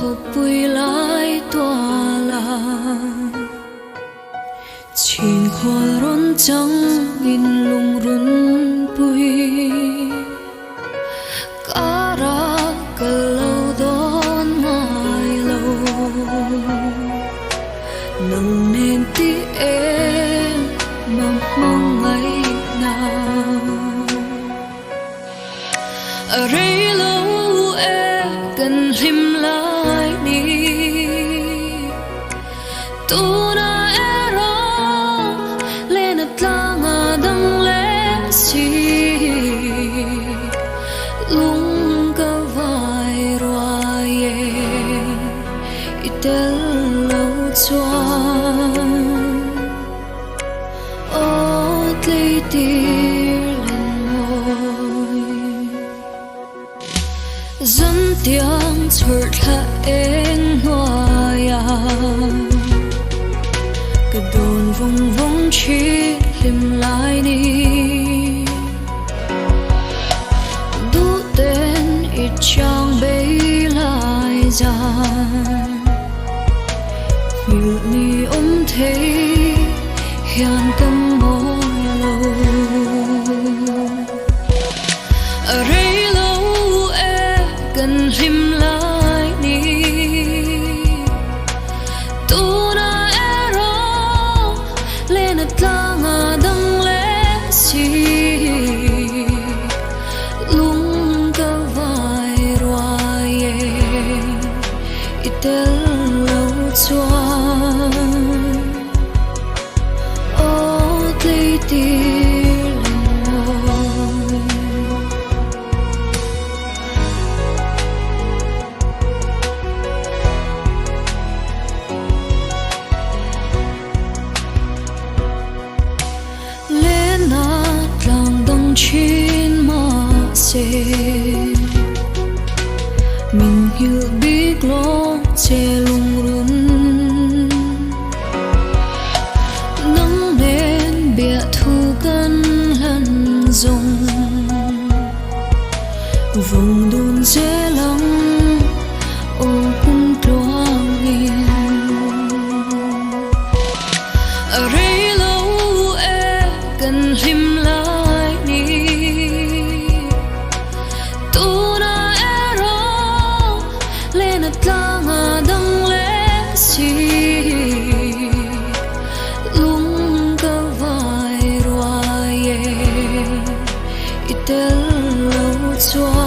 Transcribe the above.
hộp bùi lại tỏa là chín hoa rôn trắng in lung run bùi cả ra cả lâu đón mai lâu nâng nên tí em mong mong ngày nào ở đây lâu em cần him lại đi tu na era lên at lang adang lesi lung ka vai roye itel lâu chuan ot lê tir lên môi dân tiếng chợt là em hoa cái đồn vung vung chỉ lim lại đi đủ tên ít trang bấy lại dàn nhiều ni thấy hiền tâm môi lâu ở đây lâu em cần lim lại đi tu na era lên at lang adang lesi lung ka vai roye itel lâu chuan ot lê tir lên môi lên at lang dang chin ma se mình hiểu biết lo che lung run nắng nên bịa thu cân lần dùng vùng đồn dễ lắng ô cung toang in ở đây lâu em cần lim lại đi tu na era lên at lang adang lesi lung ka vai roye itel lâu chuan